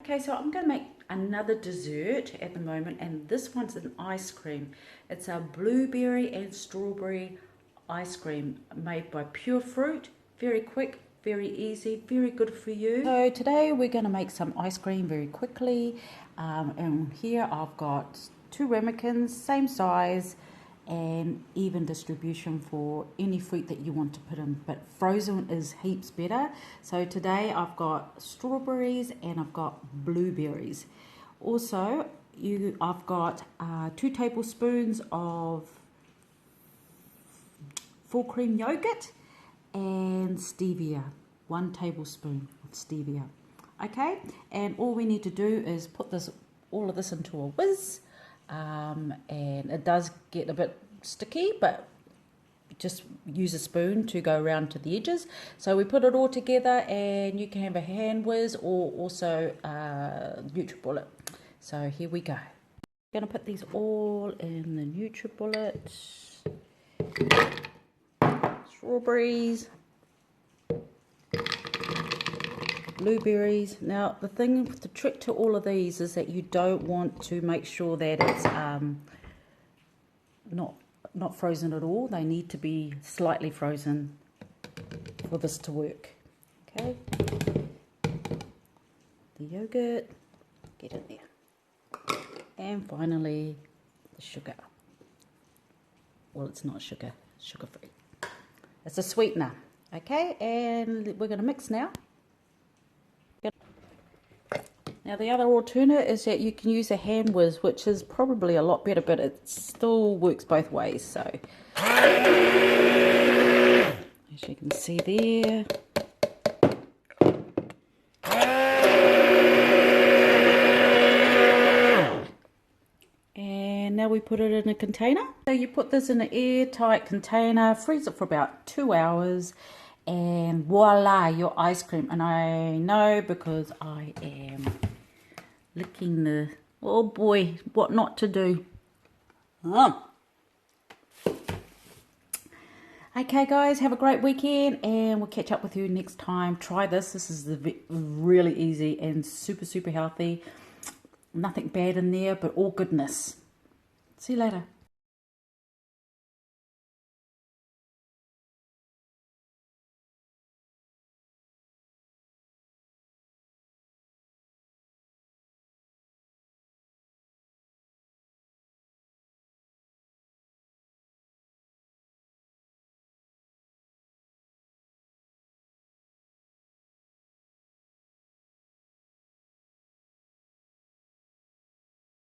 Okay, so I'm going to make another dessert at the moment, and this one's an ice cream. It's a blueberry and strawberry ice cream made by pure fruit. Very quick, very easy, very good for you. So today we're going to make some ice cream very quickly, and here I've got 2 ramekins, same size and even distribution for any fruit that you want to put in, but frozen is heaps better. So today I've got strawberries and I've got blueberries. Also I've got 2 tablespoons of full cream yogurt and stevia, 1 tablespoon of stevia. Okay, and all we need to do is put all of this into a whiz. And it does get a bit sticky, but just use a spoon to go around to the edges. So we put it all together, and you can have a hand whiz or also a NutriBullet. So here we go. I'm going to put these all in the NutriBullet. Strawberries, blueberries. Now the trick to all of these is that you don't want to make sure that it's not frozen at all. They need to be slightly frozen for this to work. Okay, the yogurt, get in there, and finally the sugar. Well, it's not sugar, it's sugar free. It's a sweetener. Okay, and we're going to mix now. Now the other alternate is that you can use a hand whiz, which is probably a lot better, but it still works both ways. So as you can see there. And now we put it in a container. So you put this in an airtight container, freeze it for about 2 hours, and voila, your ice cream. And I know because I am licking the, oh boy, what not to do. Okay guys, have a great weekend, and we'll catch up with you next time. Try this. This is really easy and super healthy. Nothing bad in there, but all goodness. See you later.